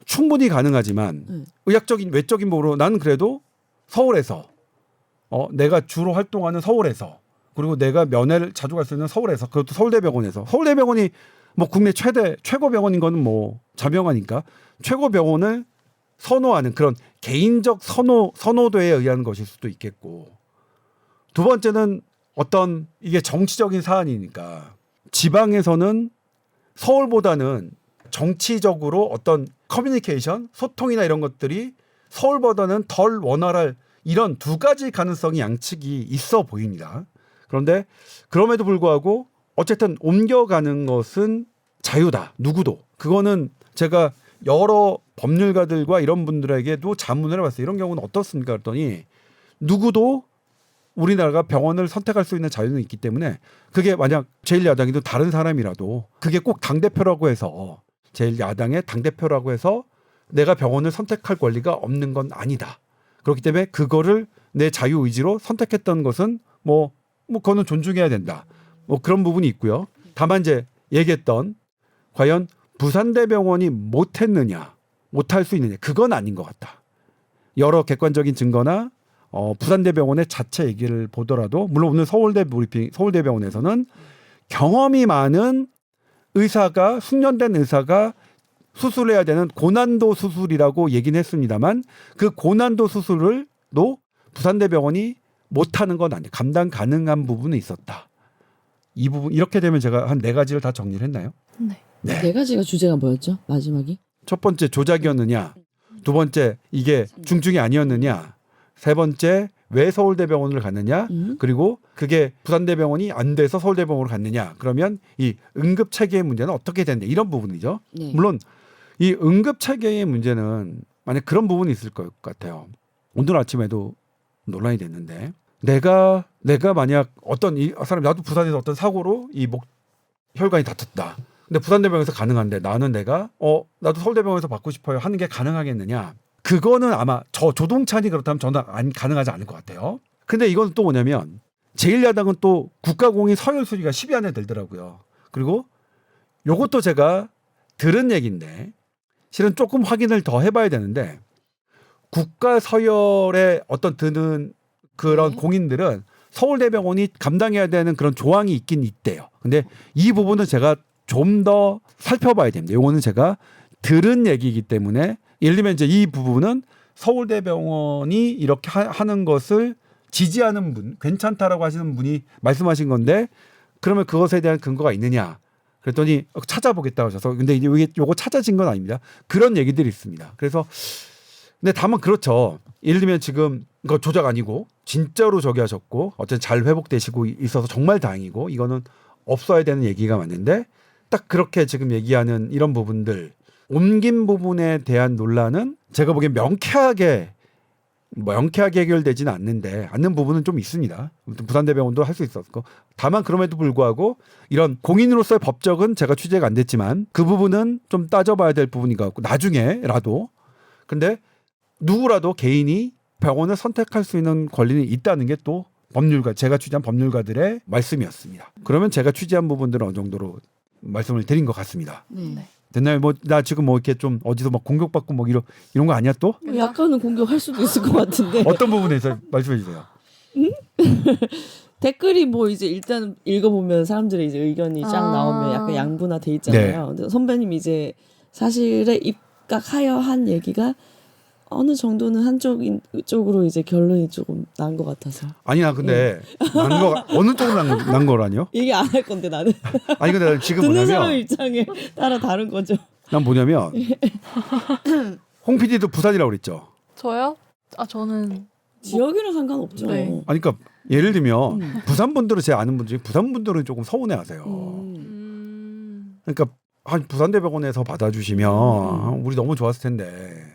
충분히 가능하지만 의학적인 외적인 부분으로 나는 그래도 서울에서 내가 주로 활동하는 서울에서 그리고 내가 면회를 자주 갈 수 있는 서울에서 그것도 서울대병원에서 서울대병원이 뭐 국내 최고 병원인 거는 뭐 자명하니까 최고 병원을 선호하는 그런 개인적 선호도에 의한 것일 수도 있겠고 두 번째는 어떤 이게 정치적인 사안이니까 지방에서는 서울보다는 정치적으로 어떤 커뮤니케이션, 소통이나 이런 것들이 서울보다는 덜 원활할 이런 두 가지 가능성이 양측이 있어 보입니다. 그런데 그럼에도 불구하고 어쨌든 옮겨가는 것은 자유다. 누구도. 그거는 제가 여러 법률가들과 이런 분들에게도 자문을 해봤어요. 이런 경우는 어떻습니까? 그랬더니 누구도 우리나라가 병원을 선택할 수 있는 자유는 있기 때문에 그게 만약 제1야당이든 다른 사람이라도 그게 꼭 당대표라고 해서 제1야당의 당대표라고 해서 내가 병원을 선택할 권리가 없는 건 아니다. 그렇기 때문에 그거를 내 자유의지로 선택했던 것은 뭐 그거는 존중해야 된다. 뭐 그런 부분이 있고요. 다만 이제 얘기했던 과연 부산대병원이 못했느냐, 못할 수 있느냐 그건 아닌 것 같다. 여러 객관적인 증거나 부산대병원의 자체 얘기를 보더라도 물론 오늘 서울대병원에서는 경험이 많은 의사가 숙련된 의사가 수술해야 되는 고난도 수술이라고 얘기는 했습니다만 그 고난도 수술을도 부산대병원이 못하는 건 아니에요. 감당 가능한 부분은 있었다. 이 부분 이렇게 되면 제가 한 4가지를 다 정리를 했나요? 네. 네. 4가지가 주제가 뭐였죠? 마지막이? 첫 번째 조작이었느냐, 두 번째 이게 중증이 아니었느냐, 세 번째 왜 서울대병원을 갔느냐, 그리고 그게 부산대병원이 안 돼서 서울대병원으로 갔느냐. 그러면 이 응급체계의 문제는 어떻게 됐냐 이런 부분이죠. 네. 물론 이 응급체계의 문제는 만약 그런 부분이 있을 것 같아요. 오늘 아침에도 논란이 됐는데 내가 만약 어떤 이 사람 나도 부산에서 어떤 사고로 이 혈관이 다쳤다. 근데 부산대병원에서 가능한데 나는 내가 나도 서울대병원에서 받고 싶어요 하는 게 가능하겠느냐? 그거는 아마 조동찬이 그렇다면 저는 가능하지 않을 것 같아요. 근데 이건 또 뭐냐면 제1야당은 또 국가공인 서열 순위가 10위 안에 들더라고요. 그리고 요것도 제가 들은 얘기인데 실은 조금 확인을 더 해봐야 되는데 국가 서열에 어떤 드는 그런 네. 공인들은 서울대병원이 감당해야 되는 그런 조항이 있긴 있대요. 근데 이 부분은 제가 좀 더 살펴봐야 됩니다. 이거는 제가 들은 얘기이기 때문에 예를 들면 이제 이 부분은 서울대병원이 이렇게 하는 것을 지지하는 분, 괜찮다라고 하시는 분이 말씀하신 건데 그러면 그것에 대한 근거가 있느냐? 그랬더니 찾아보겠다고 하셔서 근데 요거 찾아진 건 아닙니다. 그런 얘기들이 있습니다. 그래서 근데 다만 그렇죠. 예를 들면 지금 이거 조작 아니고 진짜로 저기 하셨고 어쨌든 잘 회복되시고 있어서 정말 다행이고 이거는 없어야 되는 얘기가 맞는데 딱 그렇게 지금 얘기하는 이런 부분들 옮긴 부분에 대한 논란은 제가 보기엔 명쾌하게 해결되지는 않는 부분은 좀 있습니다. 부산대병원도 할 수 있었고 다만 그럼에도 불구하고 이런 공인으로서의 법적은 제가 취재가 안 됐지만 그 부분은 좀 따져봐야 될 부분인 것 같고 나중에라도 근데 누구라도 개인이 병원을 선택할 수 있는 권리는 있다는 게 또 제가 취재한 법률가들의 말씀이었습니다. 그러면 제가 취재한 부분들은 어느 정도로 말씀을 드린 것 같습니다. 네. 됐나요? 나 지금 이렇게 좀 어디서 공격받고 이런 거 아니야 또? 약간은 공격할 수도 있을 것 같은데. 어떤 부분에서 말씀해 주세요. 댓글이 뭐 이제 일단 읽어보면 사람들의 이제 의견이 쫙 나오면 약간 양분화돼 있잖아요. 근데 선배님 이제 사실에 입각하여 한 얘기가 어느 정도는 한쪽으로 이제 결론이 조금 난 것 같아서. 아니 나 근데 어느 쪽으로 난 거라뇨? 얘기 안 할 건데 나는. 아니 근데 난 지금 듣는 사람 뭐냐면 입장에 따라 다른 거죠. 난 뭐냐면 홍 PD도 부산이라고 그랬죠. 저요? 저는 지역이랑 상관없죠. 네. 아니 그러니까 예를 들면 부산 분들은 제 아는 분 중에 부산 분들은 조금 서운해하세요. 그러니까 부산대병원에서 받아주시면 우리 너무 좋았을 텐데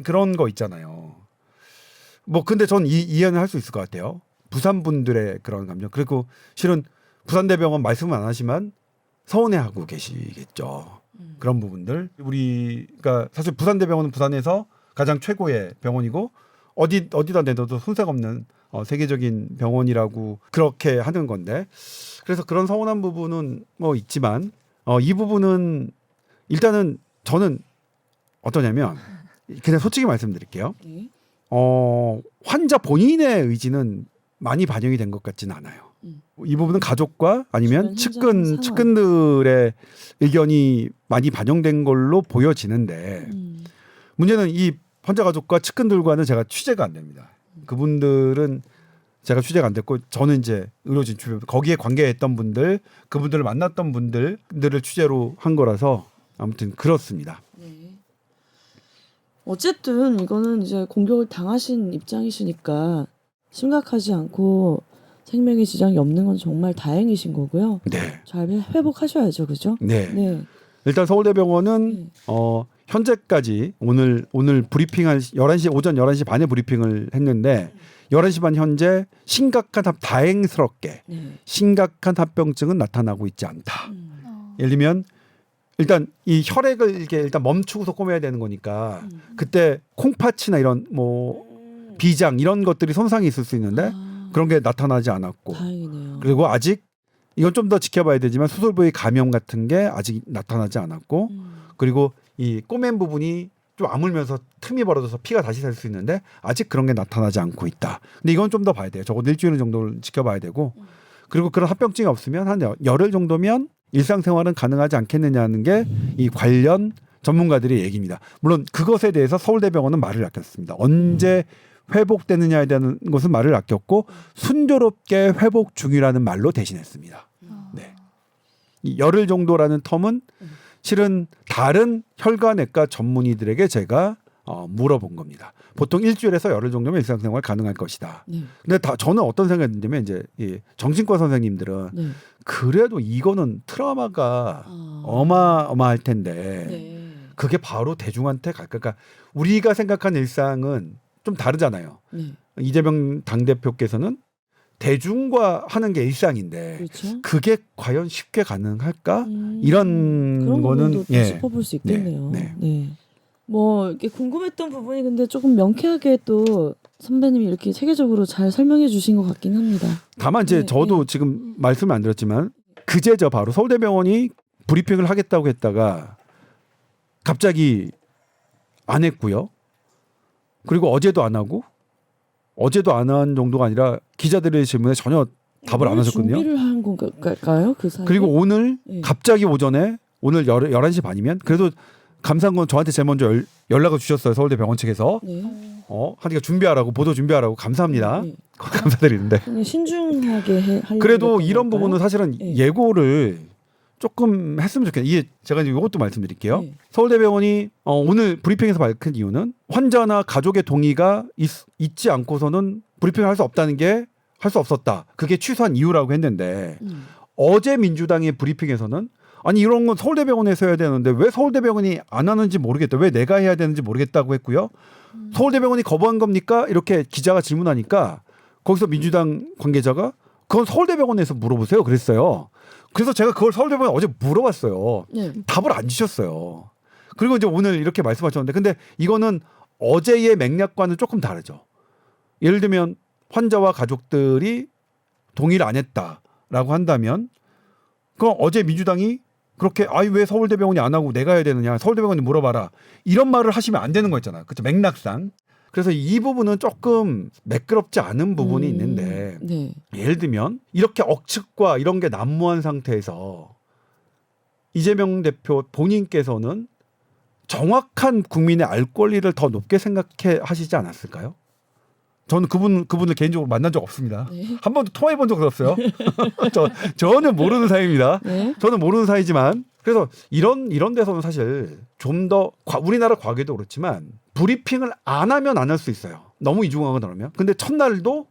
그런 거 있잖아요. 뭐 근데 전 이해는 할 수 있을 것 같아요. 부산 분들의 그런 감정. 그리고 실은 부산대병원 말씀은 안 하지만 서운해하고 계시겠죠. 그런 부분들. 우리가 사실 부산대병원은 부산에서 가장 최고의 병원이고 어디다 내둬도 손색 없는 세계적인 병원이라고 그렇게 하는 건데, 그래서 그런 서운한 부분은 뭐 있지만 이 부분은 일단은 저는 어떠냐면 그냥 솔직히 말씀드릴게요. 네. 환자 본인의 의지는 많이 반영이 된 것 같지는 않아요. 이 부분은 가족과 아니면 주변 현장 상황. 측근들의 의견이 많이 반영된 걸로 보여지는데, 문제는 이 환자 가족과 측근들과는 제가 취재가 안 됩니다. 그분들은 제가 취재가 안 됐고, 저는 이제 의료진 주변 거기에 관계했던 분들, 그분들을 만났던 분들을 취재로 한 거라서 아무튼 그렇습니다. 네. 어쨌든 이거는 이제 공격을 당하신 입장이시니까 심각하지 않고 생명에 지장이 없는 건 정말 다행이신 거고요. 네. 잘 회복하셔야죠, 그죠? 네. 네. 일단 서울대병원은 현재까지 오늘 브리핑한 11시 오전 11시 반에 브리핑을 했는데 11시 반 현재 다행스럽게 네. 심각한 합병증은 나타나고 있지 않다. 예를 들면 일단 이 혈액을 이렇게 일단 멈추고서 꼬매야 되는 거니까 그때 콩팥이나 이런 뭐 비장 이런 것들이 손상이 있을 수 있는데 그런 게 나타나지 않았고, 다행이네요. 그리고 아직 이건 좀 더 지켜봐야 되지만 수술 부위 감염 같은 게 아직 나타나지 않았고, 그리고 이 꼬맨 부분이 좀 아물면서 틈이 벌어져서 피가 다시 셀 수 있는데 아직 그런 게 나타나지 않고 있다. 근데 이건 좀 더 봐야 돼요. 적어도 일주일 정도를 지켜봐야 되고, 그리고 그런 합병증이 없으면 한 열흘 정도면 일상생활은 가능하지 않겠느냐는 게 이 관련 전문가들의 얘기입니다. 물론 그것에 대해서 서울대병원은 말을 아꼈습니다. 언제 회복되느냐에 대한 것은 말을 아꼈고 순조롭게 회복 중이라는 말로 대신했습니다. 네. 이 열흘 정도라는 텀은 실은 다른 혈관외과 전문의들에게 제가 물어본 겁니다. 보통 일주일에서 열흘 정도면 일상생활 가능할 것이다. 네. 근데 저는 어떤 생각이 드냐면 이제 이 정신과 선생님들은 네. 그래도 이거는 트라우마가 어마어마할 텐데 네. 그게 바로 대중한테 갈까? 그러니까 우리가 생각한 일상은 좀 다르잖아요. 네. 이재명 당대표께서는 대중과 하는 게 일상인데 그렇죠. 그게 과연 쉽게 가능할까? 이런 그런 거는 부분도 또 짚어볼 수 있겠네요. 네. 네. 뭐 이렇게 궁금했던 부분이 근데 조금 명쾌하게 또 선배님이 이렇게 체계적으로 잘 설명해 주신 것 같긴 합니다. 다만 이제 네, 저도 지금 말씀을 안 드렸지만 그제저 바로 서울대병원이 브리핑을 하겠다고 했다가 갑자기 안 했고요. 그리고 어제도 안 하고 어제도 안 한 정도가 아니라 기자들의 질문에 전혀 답을 안 하셨거든요. 준비를 한 건가요? 그 사이에? 그리고 오늘 네. 갑자기 오전에 오늘 11시 반이면 그래도 감사한 건 저한테 제일 먼저 연락을 주셨어요. 서울대 병원 측에서. 네. 하니까 준비하라고 보도 준비하라고 감사합니다. 네. 감사드리는데. 그냥 신중하게 하려고 그래도 그랬던 이런 걸까요? 부분은 사실은 네. 예고를 조금 했으면 좋겠네요. 이게 제가 이제 이것도 말씀드릴게요. 네. 서울대병원이 오늘 브리핑에서 밝힌 이유는 환자나 가족의 동의가 있지 않고서는 브리핑을 할 수 없다는 게 할 수 없었다. 그게 취소한 이유라고 했는데 어제 민주당의 브리핑에서는 아니 이런 건 서울대병원에서 해야 되는데 왜 서울대병원이 안 하는지 모르겠다. 왜 내가 해야 되는지 모르겠다고 했고요. 서울대병원이 거부한 겁니까? 이렇게 기자가 질문하니까 거기서 민주당 관계자가 그건 서울대병원에서 물어보세요. 그랬어요. 그래서 제가 그걸 서울대병원에 어제 물어봤어요. 네. 답을 안 주셨어요. 그리고 이제 오늘 이렇게 말씀하셨는데 근데 이거는 어제의 맥락과는 조금 다르죠. 예를 들면 환자와 가족들이 동의를 안 했다라고 한다면 그럼 어제 민주당이 그렇게 아이 왜 서울대병원이 안 하고 내가 해야 되느냐 서울대병원이 물어봐라 이런 말을 하시면 안 되는 거 있잖아요. 그렇죠. 맥락상. 그래서 이 부분은 조금 매끄럽지 않은 부분이 있는데 네. 예를 들면 이렇게 억측과 이런 게 난무한 상태에서 이재명 대표 본인께서는 정확한 국민의 알 권리를 더 높게 생각해 하시지 않았을까요? 저는 그분을 개인적으로 만난 적 없습니다. 네. 한 번도 통화해 본 적 없어요. 저는 모르는 사이입니다. 네. 저는 모르는 사이지만 그래서 이런 데서는 사실 좀 더 우리나라 과거에도 그렇지만 브리핑을 안 하면 안 할 수 있어요. 너무 이중하거나 그러면. 근데 첫날도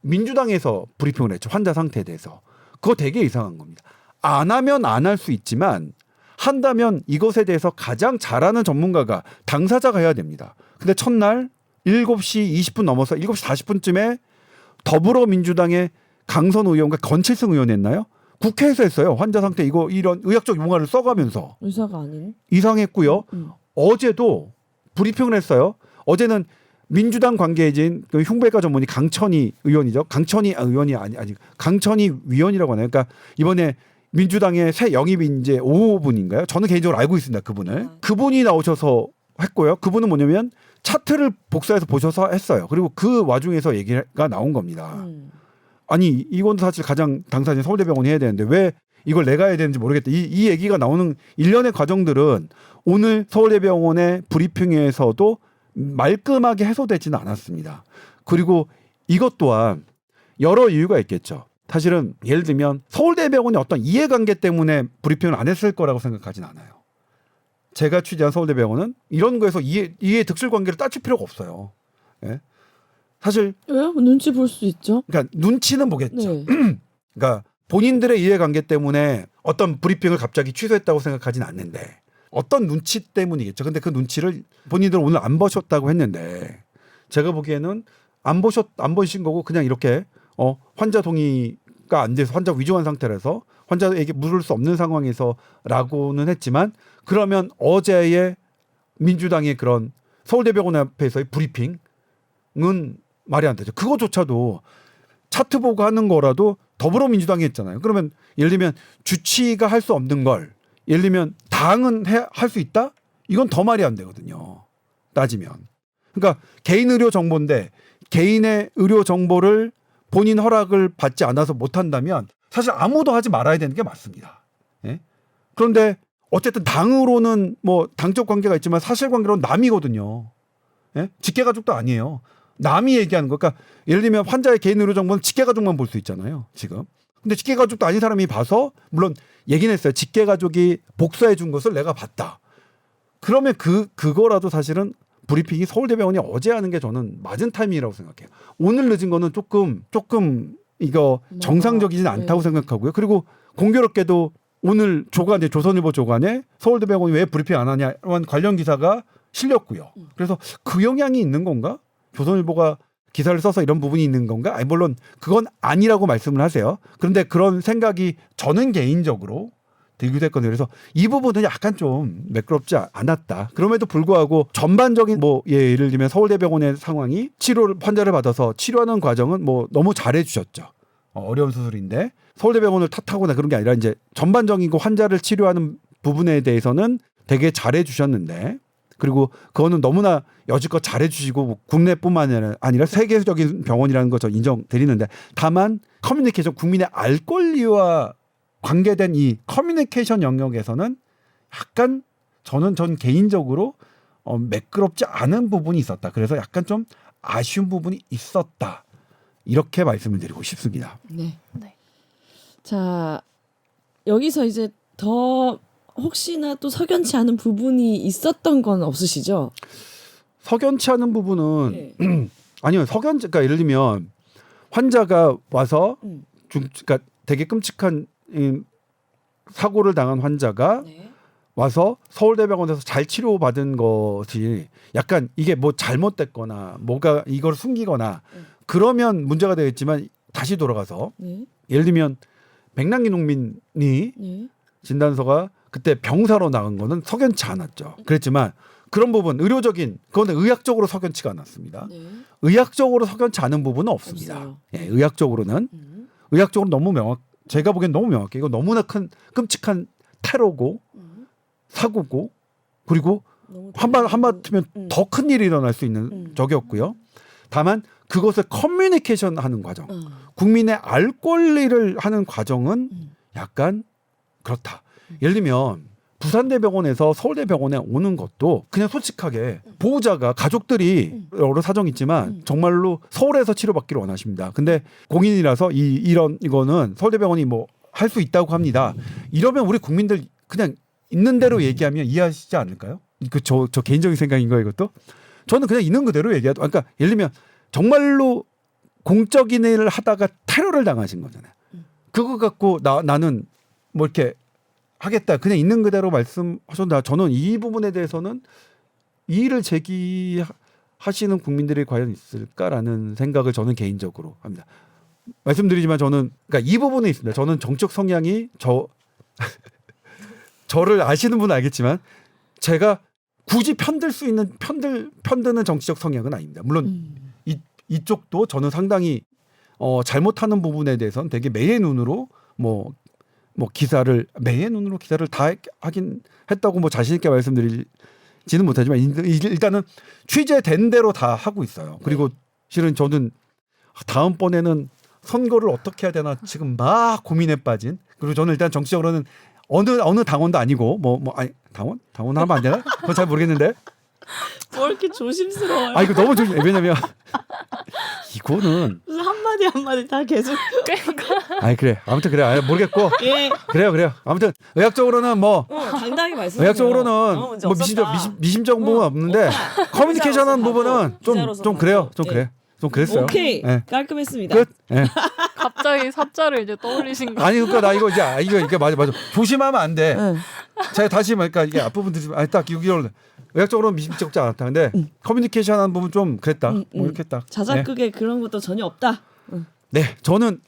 민주당에서 브리핑을 했죠. 환자 상태에 대해서. 그거 되게 이상한 겁니다. 안 하면 안 할 수 있지만 한다면 이것에 대해서 가장 잘하는 전문가가 당사자가 해야 됩니다. 근데 첫날 7시 20분 넘어서 7시 40분쯤에 더불어민주당의 강선 의원과 건칠승 의원 했나요? 국회에서 했어요. 환자 상태 이런 의학적 용어를 써가면서 의사가 아닌. 이상했고요. 어제도 브리핑을 했어요. 어제는 민주당 관계진 그 흉배과 전문의 강천희 의원이죠. 강천희 의원이 아직 강천희 위원이라고 하나요? 그러니까 이번에 민주당의 새 영입 인재 5분인가요? 저는 개인적으로 알고 있습니다. 그분을. 그분이 나오셔서 했고요. 그분은 뭐냐면 차트를 복사해서 보셔서 했어요. 그리고 그 와중에서 얘기가 나온 겁니다. 아니 이건 사실 가장 당사자인 서울대병원이 해야 되는데 왜 이걸 내가 해야 되는지 모르겠다. 이 얘기가 나오는 일련의 과정들은 오늘 서울대병원의 브리핑에서도 말끔하게 해소되지는 않았습니다. 그리고 이것 또한 여러 이유가 있겠죠. 사실은 예를 들면 서울대병원이 어떤 이해관계 때문에 브리핑을 안 했을 거라고 생각하진 않아요. 제가 취재한 서울대병원은 이런 거에서 이해 득실 관계를 따질 필요가 없어요. 예? 사실 왜요? 눈치 볼 수 있죠. 그러니까 눈치는 보겠죠. 네. 그러니까 본인들의 이해관계 때문에 어떤 브리핑을 갑자기 취소했다고 생각하진 않는데 어떤 눈치 때문이겠죠. 근데 그 눈치를 본인들 오늘 안 보셨다고 했는데 제가 보기에는 안 보신 거고 그냥 이렇게 환자 동의가 안 돼서 환자 위중한 상태라서 환자에게 물을 수 없는 상황에서라고는 했지만 그러면 어제의 민주당의 그런 서울대병원 앞에서의 브리핑은 말이 안 되죠. 그거조차도 차트 보고 하는 거라도 더불어민주당이 했잖아요. 그러면 예를 들면 주치의가 할 수 없는 걸 예를 들면 당은 할 수 있다? 이건 더 말이 안 되거든요. 따지면. 그러니까 개인 의료 정보인데 개인의 의료 정보를 본인 허락을 받지 않아서 못 한다면 사실 아무도 하지 말아야 되는 게 맞습니다. 예? 그런데 어쨌든 당으로는 뭐 당적 관계가 있지만 사실관계로는 남이거든요. 예? 직계가족도 아니에요. 남이 얘기하는 거. 그러니까 예를 들면 환자의 개인 의료 정보는 직계가족만 볼 수 있잖아요. 지금. 근데 직계가족도 아닌 사람이 봐서 물론 얘기는 했어요. 직계가족이 복사해 준 것을 내가 봤다. 그러면 그거라도 사실은 브리핑이 서울대병원이 어제 하는 게 저는 맞은 타이밍이라고 생각해요. 오늘 늦은 거는 조금 이거 정상적이진 않다고 생각하고요. 그리고 공교롭게도 오늘 조선일보 조간에 서울대병원이 왜 브리핑 안 하냐 관련 기사가 실렸고요. 그래서 그 영향이 있는 건가? 조선일보가 기사를 써서 이런 부분이 있는 건가? 아니 물론 그건 아니라고 말씀을 하세요. 그런데 그런 생각이 저는 개인적으로 들기도 했거든요. 그래서 이 부분은 약간 좀 매끄럽지 않았다. 그럼에도 불구하고 전반적인 예를 들면 서울대병원의 상황이 환자를 받아서 치료하는 과정은 너무 잘해 주셨죠. 어려운 수술인데 서울대병원을 탓하거나 그런 게 아니라 이제 전반적인 거 환자를 치료하는 부분에 대해서는 되게 잘해 주셨는데 그리고 그거는 너무나 여지껏 잘해 주시고 국내뿐만 아니라 세계적인 병원이라는 거 저 인정드리는데 다만 커뮤니케이션 국민의 알 권리와 관계된 이 커뮤니케이션 영역에서는 약간 전 개인적으로 매끄럽지 않은 부분이 있었다. 그래서 약간 좀 아쉬운 부분이 있었다. 이렇게 말씀을 드리고 싶습니다. 네. 네. 자, 여기서 이제 더 혹시나 또 석연치 않은 부분이 있었던 건 없으시죠? 석연치 않은 부분은 네. 아니요. 그러니까 예를 들면 환자가 와서 그러니까 되게 끔찍한 사고를 당한 환자가 네. 와서 서울대병원에서 잘 치료받은 것이 약간 이게 잘못됐거나 뭐가 이걸 숨기거나 그러면 문제가 되겠지만 다시 돌아가서 네. 예를 들면 백남기 농민이 네. 진단서가 그때 병사로 나간 거는 석연치 않았죠. 그랬지만 그런 부분 그거는 의학적으로 석연치가 않았습니다. 네. 의학적으로 석연치 않은 부분은 없습니다. 없어요. 예, 의학적으로는 너무 제가 보기엔 너무 명확해. 이거 너무나 끔찍한 테러고 사고고 그리고 한마디면 더 큰 일이 일어날 수 있는 적이었고요. 다만 그것을 커뮤니케이션 하는 과정, 국민의 알 권리를 하는 과정은 약간 그렇다. 예를 들면 부산대병원에서 서울대병원에 오는 것도 그냥 솔직하게 보호자가 가족들이 여러 사정이 있지만 정말로 서울에서 치료받기를 원하십니다. 근데 공인이라서 이거는 서울대병원이 할 수 있다고 합니다. 이러면 우리 국민들 그냥 있는 대로 얘기하면 이해하시지 않을까요? 저 개인적인 생각인 거예요, 이것도. 저는 그냥 있는 그대로 얘기하도. 그러니까 예를 들면 정말로 공적인 일을 하다가 테러를 당하신 거잖아요. 그거 갖고 나는 이렇게 하겠다. 그냥 있는 그대로 말씀하셨는데 저는 이 부분에 대해서는 이의를 제기할 하시는 국민들이 과연 있을까라는 생각을 저는 개인적으로 합니다. 말씀드리지만 저는 그러니까 이 부분에 있습니다. 저는 정책 성향이 저를 아시는 분은 알겠지만 제가 굳이 편들 수 있는 편드는 정치적 성향은 아닙니다. 물론 이쪽도 저는 상당히 잘못하는 부분에 대해서는 되게 매의 눈으로 뭐 기사를 다 하긴 했다고 뭐 자신 있게 말씀드리지는 못하지만 일단은 취재된 대로 다 하고 있어요. 그리고 실은 저는 다음번에는 선거를 어떻게 해야 되나 지금 막 고민에 빠진. 그리고 저는 일단 정치적으로는 어느 당원도 아니고 아니 당원 하면 안 되나? 그건 잘 모르겠는데. 뭐 이렇게 조심스러워요. 아 이거 너무 조심. 왜냐면 이거는 한마디 다 계속. 아니 그래. 아무튼 그래. 아니, 모르겠고. 예. 그래요. 아무튼 의학적으로는 당당히 말씀해요. 의학적으로는 뭐 미심적 부분은 없는데 커뮤니케이션하는 부분은 좀 그래요. 좀 그랬어요. 오케이. 네. 깔끔했습니다. 끝. 네. 갑자기 사자를 이제 떠올리신 거. 아니 그러니까 나 이거 이게 맞아. 조심하면 안 돼. 응. 제가 다시 그러니까 이게 앞부분 들으면 딱 이걸 의학적으로는 미심쩍지 않았다. 근데 커뮤니케이션하는 부분 좀 그랬다. 뭐 이렇게 딱. 자작극에 그런 것도 전혀 없다. 네, 저는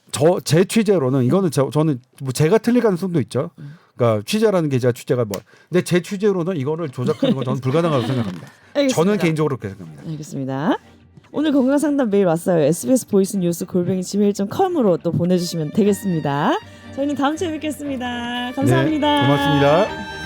제 취재로는 이거는 저는 뭐 제가 틀릴 가능성도 있죠. 그러니까 취재라는 게 제가 취재가 뭐. 근데 제 취재로는 이거를 조작하는 건 저는 불가능하다고 생각합니다. 알겠습니다. 저는 개인적으로 그렇게 생각합니다. 알겠습니다. 오늘 건강상담 메일 왔어요. SBS 보이스 뉴스 @gmail.com으로 또 보내주시면 되겠습니다. 저희는 다음 주에 뵙겠습니다. 감사합니다. 네, 고맙습니다.